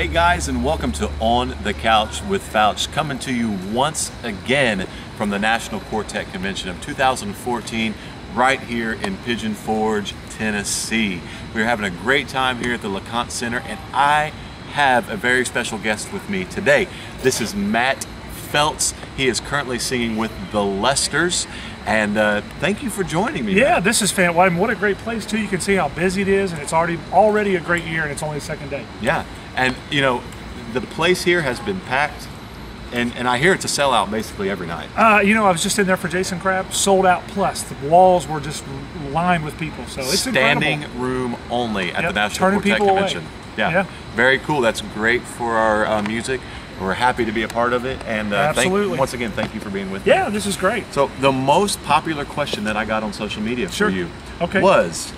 Hey guys, and welcome to On the Couch with Fouch, coming to you once again from the National Quartet Convention of 2014 right here in Pigeon Forge, Tennessee. We're having a great time here at the LeConte Center, and I have a very special guest with me today. This is Matt Feltz. He is currently singing with the Lesters, and thank you for joining me. Yeah, Matt. this is fan. Well, what a great place too. You can see how busy it is, and it's already a great year, and it's only the second day. Yeah, and you know, the place here has been packed, and I hear it's a sellout basically every night. You know, I was just in there for Jason Crabb, sold out plus. The walls were just lined with people, so it's standing incredible. room only at Yep, the National turning Quartet people Convention. away. Yeah, very cool. That's great for our music. We're happy to be a part of it, and absolutely. once again, thank you for being with me. Yeah, this is great. So the most popular question that I got on social media for you was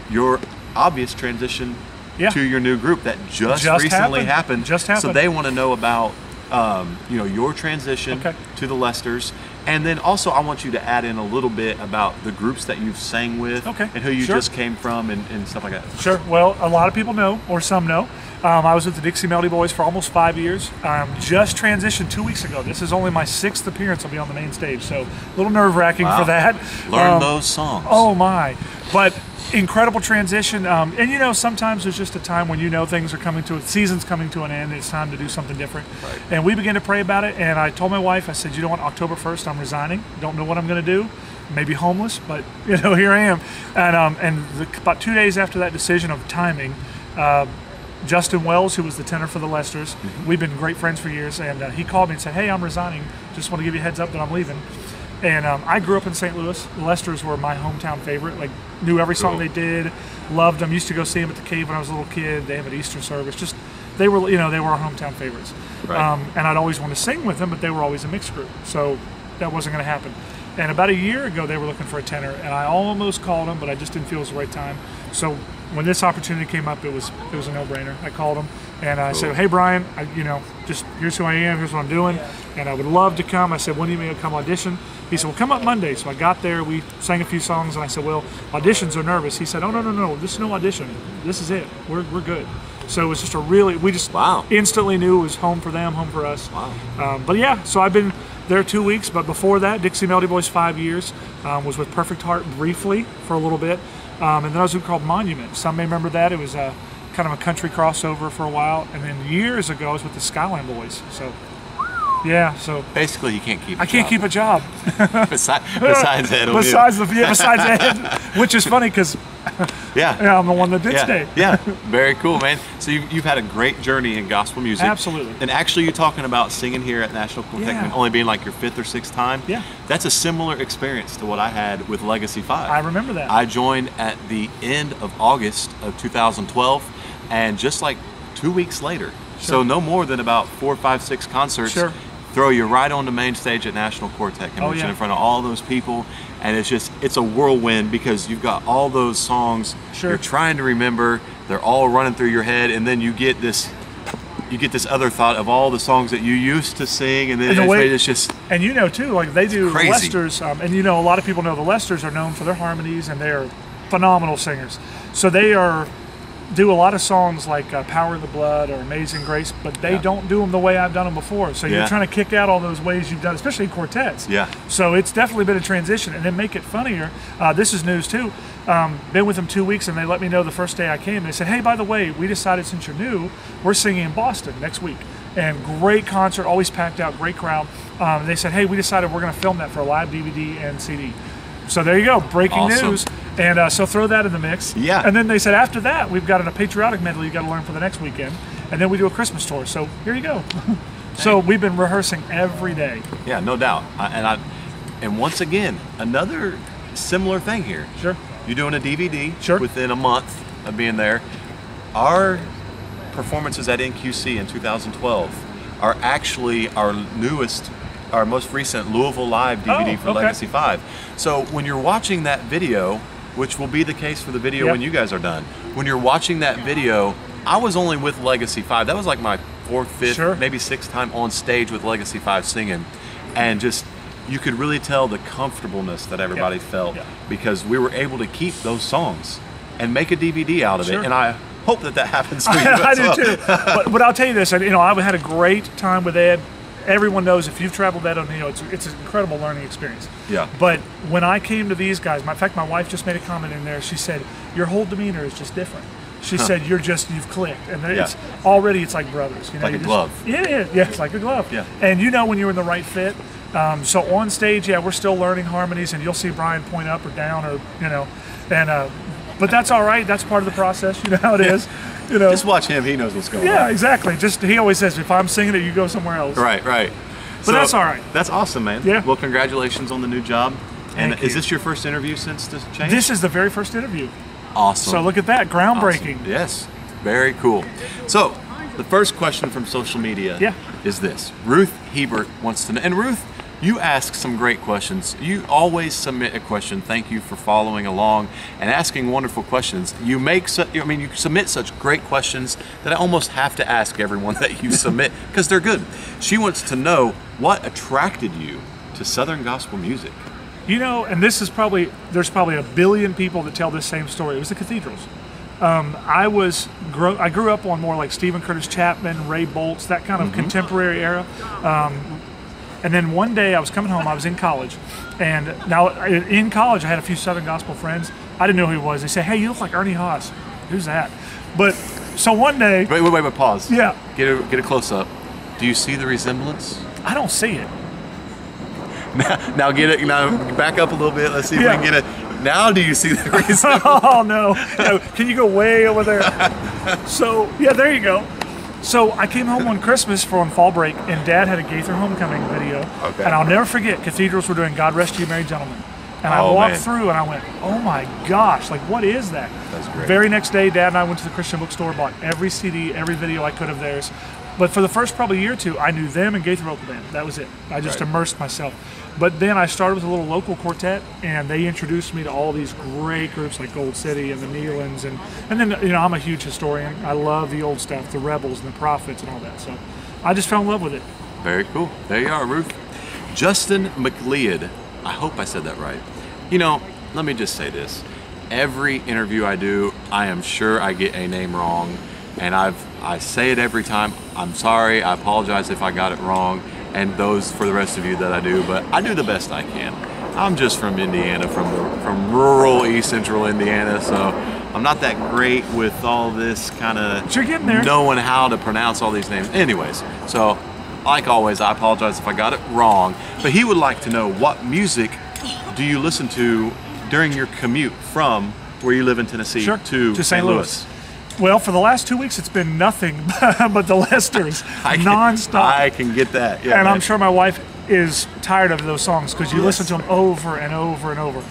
your obvious transition to your new group that just recently happened. Just happened. So they want to know about you know, your transition to the Lesters, and then also I want you to add in a little bit about the groups that you've sang with and who you just came from and stuff like that. Sure. Well, a lot of people know, or some know. I was with the Dixie Melody Boys for almost 5 years. Just transitioned 2 weeks ago. This is only my 6th appearance. I'll be on the main stage, so a little nerve-wracking for that. Learn those songs. Oh my! But incredible transition. And you know, sometimes there's just a time when you know things are coming to season's coming to an end. It's time to do something different. Right. And we began to pray about it. And I told my wife, I said, you know what? October 1st, I'm resigning. Don't know what I'm going to do. Maybe homeless, but you know, here I am. And about 2 days after that decision of timing. Justin Wells, who was the tenor for the Lesters, we've been great friends for years, and he called me and said, hey, I'm resigning, just want to give you a heads up that I'm leaving. And I grew up in St. Louis. The Lesters were my hometown favorite, like knew every song they did, loved them, used to go see them at the Cave when I was a little kid. They have an Easter service, just they were, you know, they were our hometown favorites. Right. And I'd always want to sing with them, but they were always a mixed group, so that wasn't going to happen. And about a year ago, they were looking for a tenor, and I almost called them, but I just didn't feel it was the right time. So when this opportunity came up, it was a no-brainer. I called him, and I said, hey, Brian, you know, just here's who I am, here's what I'm doing, and I would love to come. I said, when do you mean to come audition? He said, well, come up Monday. So I got there, we sang a few songs, and I said, well, auditions are nervous. He said, oh, no, this is no audition. This is it. We're good. So it was just we just instantly knew it was home for them, home for us. Wow. But yeah, so I've been there 2 weeks, but before that, Dixie Melody Boys 5 years, was with Perfect Heart briefly for a little bit, and then I was called Monument. Some may remember that. It was kind of a country crossover for a while, and then years ago I was with the Skyline Boys. So yeah, so basically you can't keep a job. I can't keep a job. besides Ed O'Neill. Besides Ed, which is funny because I'm the one that did stay. Yeah, very cool, man. So you've had a great journey in gospel music. Absolutely. And actually, you're talking about singing here at National Quartet, only being like your 5th or 6th time. Yeah. That's a similar experience to what I had with Legacy 5. I remember that. I joined at the end of August of 2012, and just like 2 weeks later, so no more than about 4, 5, 6 concerts, throw you right on the main stage at National Quartet Convention in front of all those people, and it's a whirlwind because you've got all those songs you're trying to remember, they're all running through your head, and then you get this other thought of all the songs that you used to sing, and then it's just, and you know too, like they do the crazy. Lesters, and you know, a lot of people know the Lesters are known for their harmonies, and they're phenomenal singers. So they do a lot of songs like Power of the Blood or Amazing Grace, but they don't do them the way I've done them before. So you're trying to kick out all those ways you've done, especially in quartets. Yeah. So it's definitely been a transition. And then make it funnier, this is news too. Been with them 2 weeks, and they let me know the first day I came. They said, hey, by the way, we decided since you're new, we're singing in Boston next week. And great concert, always packed out, great crowd. They said, hey, we decided we're going to film that for a live DVD and CD. So there you go, breaking news. And so throw that in the mix. Yeah. And then they said after that, we've got a patriotic medley you got to learn for the next weekend. And then we do a Christmas tour. So here you go. So we've been rehearsing every day. Yeah, no doubt. And once again, another similar thing here. Sure. You're doing a DVD within a month of being there. Our performances at NQC in 2012 are actually our most recent Louisville Live DVD for Legacy 5. So when you're watching that video, which will be the case for the video when you guys are done, when you're watching that video, I was only with Legacy 5. That was like my 4th, 5th, maybe 6th time on stage with Legacy 5 singing. And just, you could really tell the comfortableness that everybody felt because we were able to keep those songs and make a DVD out of it. And hope that happens for you. I do too. But I'll tell you this, you know, I had a great time with Ed. Everyone knows if you've traveled Ed O'Neill, it's an incredible learning experience. Yeah. But when I came to these guys, in fact, my wife just made a comment in there. She said, your whole demeanor is just different. She said, you've clicked. And it's like brothers. You know, like a glove. Yeah, it's like a glove. Yeah. And you know when you're in the right fit. So on stage, we're still learning harmonies, and you'll see Brian point up or down, or but that's all right. That's part of the process. You know how it is. You know, just watch him. He knows what's going on. Yeah, exactly. He always says, if I'm singing it, you go somewhere else. Right. But that's all right. That's awesome, man. Yeah. Well, congratulations on the new job. And Thank you. Is this your first interview since this change? This is the very first interview. Awesome. So look at that, groundbreaking. Awesome. Yes, very cool. So the first question from social media is this. Ruth Hebert wants to know, and Ruth, you ask some great questions. You always submit a question. Thank you for following along and asking wonderful questions. You submit such great questions that I almost have to ask everyone that you submit because they're good. She wants to know what attracted you to Southern gospel music. You know, and there's probably a billion people that tell this same story. It was the cathedrals. I grew up on more like Stephen Curtis Chapman, Ray Boltz, that kind of contemporary era. And then one day I was coming home, I was in college, and now in college I had a few Southern gospel friends. I didn't know who he was. They said, hey, you look like Ernie Haas. Who's that? But, so one day... Wait, pause. Yeah. Get a close-up. Do you see the resemblance? I don't see it. Now back up a little bit. Let's see if we can get it. Now do you see the resemblance? Oh, no. Can you go way over there? So, there you go. So I came home on Christmas on fall break, and Dad had a Gaither homecoming video. Okay. And I'll never forget, cathedrals were doing God Rest You Merry Gentlemen. And I walked through and I went, oh my gosh, like what is that? That's great. Very next day, Dad and I went to the Christian bookstore, bought every CD, every video I could of theirs. But for the first probably year or two, I knew them and Gaither Vocal Band. That was it. I just immersed myself. But then I started with a little local quartet, and they introduced me to all these great groups like Gold City and the Nealons, and then I'm a huge historian. I love the old stuff, the Rebels and the Prophets and all that. So I just fell in love with it. Very cool. There you are, Ruth. Justin McLeod. I hope I said that right. You know, let me just say this. Every interview I do, I am sure I get a name wrong, and I say it every time. I'm sorry. I apologize if I got it wrong. And those for the rest of you that I do, but I do the best I can. I'm just from Indiana, from rural East Central Indiana, so I'm not that great with all this kind of knowing how to pronounce all these names. Anyways, so like always, I apologize if I got it wrong, but he would like to know, what music do you listen to during your commute from where you live in Tennessee to St. Louis? Well, for the last 2 weeks, it's been nothing but the Lesters, nonstop. I can get that. Yeah, and I'm sure my wife is tired of those songs because you listen to them over and over and over.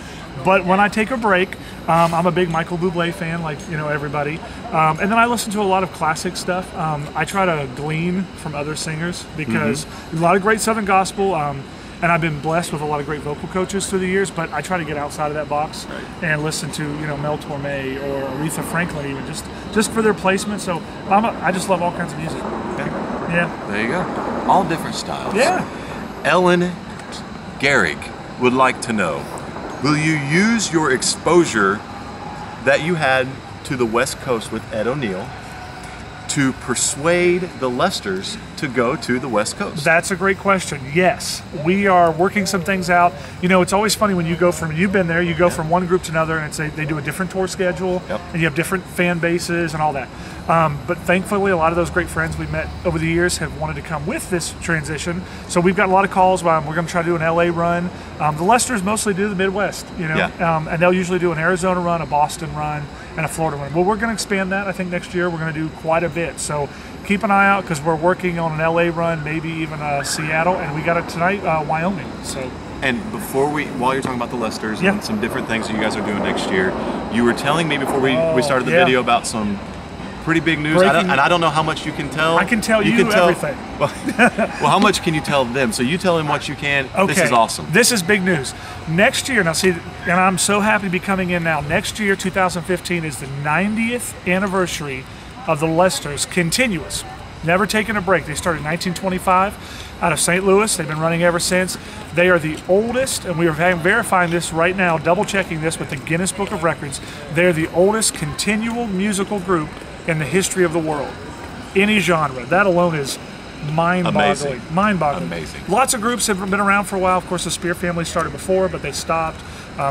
But when I take a break, I'm a big Michael Bublé fan, like everybody. And then I listen to a lot of classic stuff. I try to glean from other singers because a lot of great Southern gospel. And I've been blessed with a lot of great vocal coaches through the years, but I try to get outside of that box and listen to, Mel Torme or Aretha Franklin, even just for their placement. So I just love all kinds of music. Yeah. There you go. All different styles. Yeah. Ellen Garrick would like to know, will you use your exposure that you had to the West Coast with Ed O'Neill to persuade the Lesters to go to the West Coast? That's a great question. Yes, we are working some things out. It's always funny when you've been there, you go from one group to another, and they do a different tour schedule, and you have different fan bases and all that. But thankfully, a lot of those great friends we've met over the years have wanted to come with this transition. So we've got a lot of calls. We're going to try to do an LA run. The Lesters mostly do the Midwest, and they'll usually do an Arizona run, a Boston run, and a Florida run. Well, we're going to expand that. I think next year we're going to do quite a bit. So keep an eye out because we're working on an LA run, maybe even Seattle, and we got it tonight, Wyoming. So. And while you're talking about the Lesters and some different things that you guys are doing next year, you were telling me before we started the video about some pretty big news, and I don't know how much you can tell. I can tell you everything. Well, how much can you tell them? So you tell them what you can. Okay. This is awesome. This is big news. Next year, and I'm so happy to be coming in now. Next year, 2015, is the 90th anniversary of the Lesters, continuous, never taking a break. They started in 1925 out of St. Louis. They've been running ever since. They are the oldest, and we are verifying this right now, double checking this with the Guinness Book of Records. They're the oldest continual musical group in the history of the world. Any genre. That alone is mind-boggling. Amazing. Mind-boggling. Amazing. Lots of groups have been around for a while. Of course, the Spear family started before, but they stopped.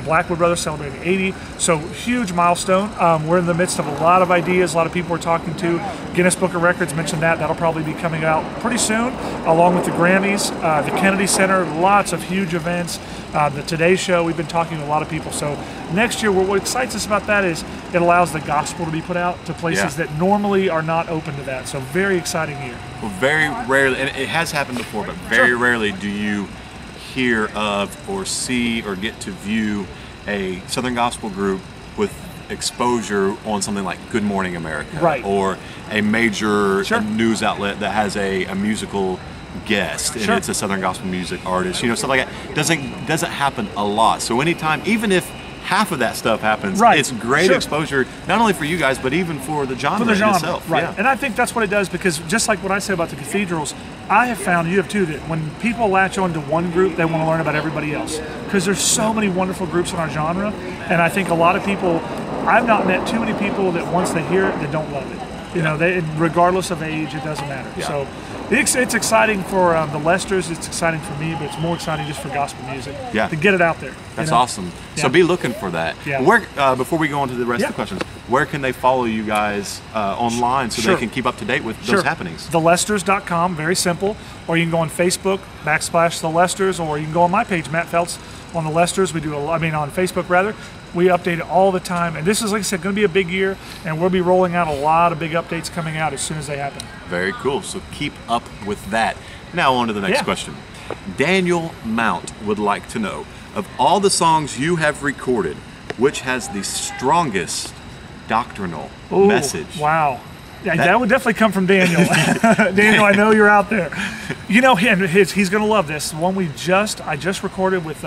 Blackwood Brothers celebrating 80, so huge milestone. We're in the midst of a lot of ideas, a lot of people we're talking to. Guinness Book of Records mentioned that'll probably be coming out pretty soon, along with the Grammys, the Kennedy Center, lots of huge events, the Today Show. We've been talking to a lot of people. So next year, what excites us about that is it allows the gospel to be put out to places that normally are not open to that. So very exciting year. Well, very rarely, and it has happened before, but very rarely do you hear of or see or get to view a Southern gospel group with exposure on something like Good Morning America, or a major news outlet that has a musical guest and it's a Southern gospel music artist, stuff like that doesn't happen a lot. So anytime, even if half of that stuff happens, it's great exposure, not only for you guys, but even for the genre, itself. Right. And I think that's what it does, because just like what I say about the cathedrals, I have found, you have too, that when people latch on to one group, they want to learn about everybody else. Because there's so many wonderful groups in our genre, and I think a lot of people, I've not met too many people that once they hear it, they don't love it. They, regardless of age, it doesn't matter. So it's exciting for the Lesters, it's exciting for me, but it's more exciting just for gospel music to get it out there. That's awesome. So be looking for that. Where, before we go on to the rest of the questions, where can they follow you guys online so they can keep up to date with those happenings? TheLesters.com, very simple. Or you can go on Facebook, /The Lesters, or you can go on my page, Matt Feltz, on The Lesters. We do on Facebook rather. We update it all the time. And this is, like I said, going to be a big year, and we'll be rolling out a lot of big updates coming out as soon as they happen. Very cool. So keep up with that. Now on to the next question. Daniel Mount would like to know, of all the songs you have recorded, which has the strongest doctrinal message? Wow. That would definitely come from Daniel. Daniel, I know you're out there. He's going to love this. The one I just recorded with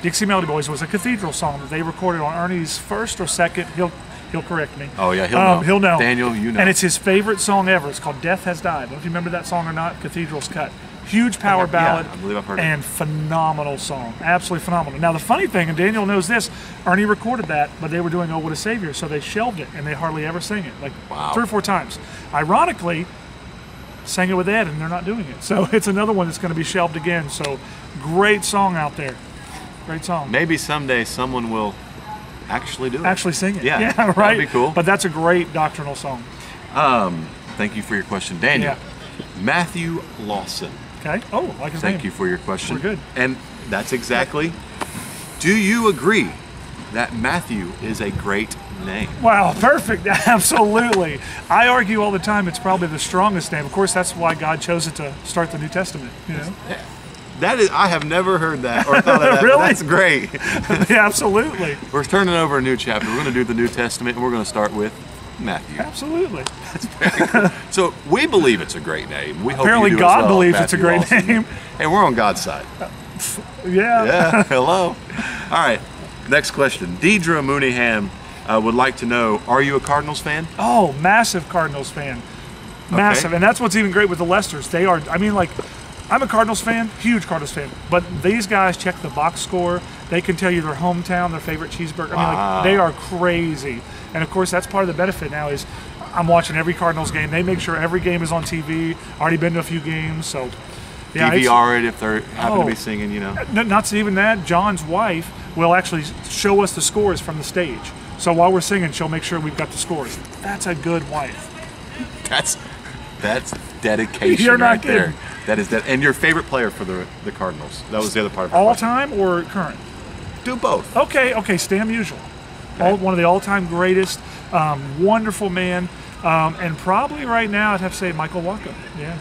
Dixie Melody Boys was a cathedral song that they recorded on Ernie's first or second. He'll correct me. Oh yeah, he'll know. He'll know. Daniel, you know. And it's his favorite song ever. It's called "Death Has Died." I don't know if you remember that song or not. Cathedral's Cut. Huge power ballad. I believe I've heard it. And phenomenal song. Absolutely phenomenal. Now the funny thing, and Daniel knows this, Ernie recorded that, but they were doing "Oh What a Savior," so they shelved it, and they hardly ever sing it, like 3 or 4 times. Ironically, sang it with Ed, and they're not doing it. So it's another one that's going to be shelved again. So great song out there. Great song. Maybe someday someone will actually do it. Actually sing it. Yeah, right. That'd be cool. But that's a great doctrinal song. Thank you for your question, Daniel. Matthew Lawson. Okay. Oh, like his name. Thank you for your question. We're good. And that's exactly. Do you agree that Matthew is a great name? Wow, perfect. Absolutely. I argue all the time it's probably the strongest name. Of course, that's why God chose it to start the New Testament. That is, I have never heard that or thought of that. Really? That's great. Yeah, absolutely. We're turning over a new chapter. We're going to do the New Testament, and we're going to start with Matthew. Absolutely. That's very cool. So we believe it's a great name. We hope apparently you do God as well, believes Matthew it's a great Lawson. name. Hey, we're on God's side. Yeah. Hello. All right. Next question. Deidre Mooneyham would like to know, are you a Cardinals fan? Oh, massive Cardinals fan. Massive. Okay. And that's what's even great with the Lesters. They are, I'm a Cardinals fan, huge Cardinals fan, but these guys check the box score. They can tell you their hometown, their favorite cheeseburger. Wow. They are crazy. And of course, that's part of the benefit now is I'm watching every Cardinals game. They make sure every game is on TV. Already been to a few games, so. Yeah, DVR it if they happen to be singing, Not even that. John's wife will actually show us the scores from the stage. So while we're singing, she'll make sure we've got the scores. That's a good wife. That's dedication. You're not right kidding. there. That is that. And your favorite player for the Cardinals? That was the other part of the all question. time or current? Do both. Okay. Stan Musial. One of the all-time greatest. Wonderful man. And probably right now I'd have to say Michael Walker. Yeah.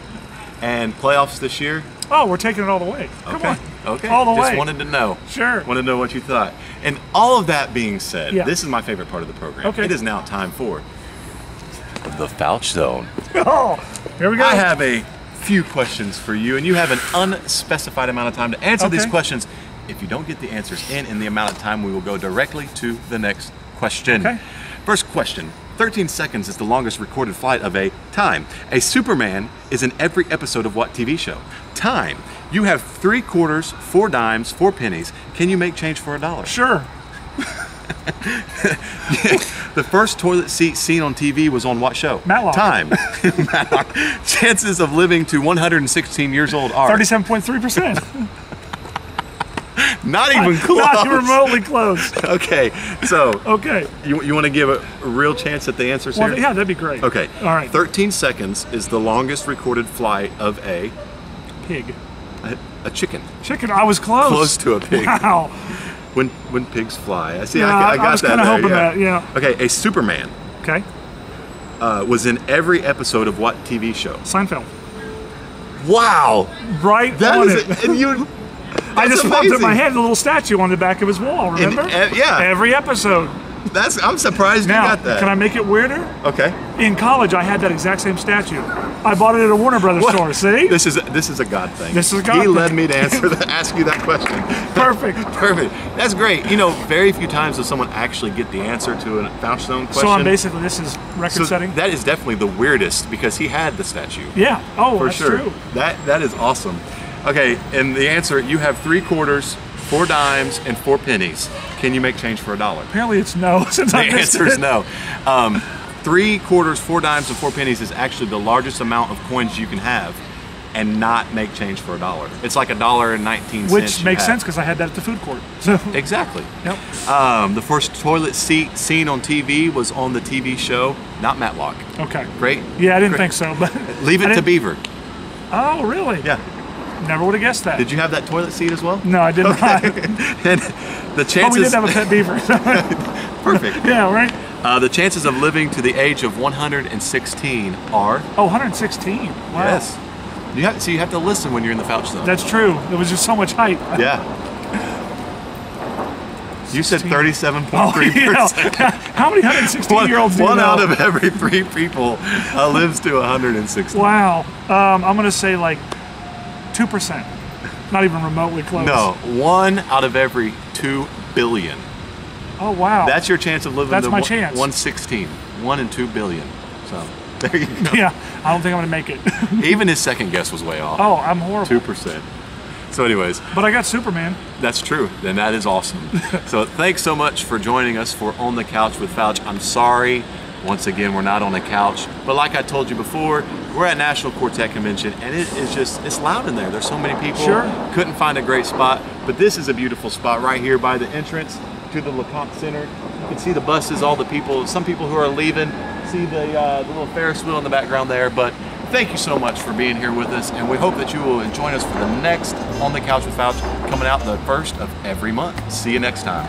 And playoffs this year? Oh, we're taking it all the way. Come on. Okay. All the way. Just wanted to know. Sure. Wanted to know what you thought. And all of that being said, Yeah. this is my favorite part of the program. Okay. It is now time for the Fouch Zone. Oh, here we go. I have a few questions for you, and you have an unspecified amount of time to answer these questions. If you don't get the answers in the amount of time, we will go directly to the next question. Okay. First question. 13 seconds is the longest recorded flight of a time. A Superman is in every episode of what TV show? Time. You have 3 quarters, 4 dimes, 4 pennies. Can you make change for $1? Sure. The first toilet seat seen on TV was on what show? Matlock. Time. Matlock. Chances of living to 116 years old are 37.3%. not even close. Not even remotely close. Okay, so Okay. you want to give a real chance at the answers Well, here? yeah, that'd be great. Okay. All right. 13 seconds is the longest recorded flight of a Pig. chicken. Chicken. I was close. Close to a pig. Wow. When pigs fly. I see. Yeah, I got I was that. kind of there, hoping yeah. that. Yeah. Okay, a Superman Okay. was in every episode of what TV show? Seinfeld. Wow. Right That on is it. and you. I just popped amazing. in my head the little statue on the back of his wall. Remember? yeah. Every episode. I'm surprised Now, you got that. can I make it weirder? Okay. In college, I had that exact same statue. I bought it at a Warner Brothers What? store. See? This is a God thing. This is a God He thing. led me to ask you that question. Perfect. Perfect. That's great. You know, very few times does someone actually get the answer to a Fouch Zone question. So I'm basically, this is record So setting? that is definitely the weirdest because he had the statue. Yeah. Oh, For that's sure. true. That is awesome. Okay, and the answer, you have 3 quarters, 4 dimes, and 4 pennies. Can you make change for $1? Apparently it's no, since The I missed answer is it. no. 3 quarters, 4 dimes, and 4 pennies is actually the largest amount of coins you can have and not make change for $1. It's like $1.19. Which makes sense because I had that at the food court. So, Exactly. yep. The first toilet seat seen on TV was on the TV show, not Matlock. Okay. Great. Yeah, I didn't Great. think so, but Leave I it to didn't- Beaver. Oh, really? Yeah. Never would have guessed that. Did you have that toilet seat as well? No, I did not. And the chances. But we did have a pet beaver. Perfect. Yeah, right? The chances of living to the age of 116 are. Oh, 116. Wow. Yes. So you have to listen when you're in the Fouch Zone. That's true. There was just so much hype. Yeah. You said 37.3%. Oh, yeah. How many 116-year-olds do you One know? out of every 3 people lives to 160. Wow. I'm going to say like 2%. Not even remotely close. No, 1 out of every 2 billion. Oh, wow. That's your chance of living That's to my chance. 116. 1 in 2 billion. So there you go. Yeah, I don't think I'm going to make it. Even his second guess was way off. Oh, I'm horrible. 2%. So anyways, But I got Superman. that's true, and that is awesome. So thanks so much for joining us for On the Couch with Fouch. I'm sorry, once again, we're not on the couch, but like I told you before, we're at National Quartet Convention, and it is just, it's loud in there. There's so many people. Sure. Couldn't find a great spot, but this is a beautiful spot right here by the entrance to the LeCompte Center. You can see the buses, all the people, some people who are leaving, see the little Ferris wheel in the background there, but thank you so much for being here with us, and we hope that you will join us for the next On the Couch with Fouch coming out the first of every month. See you next time.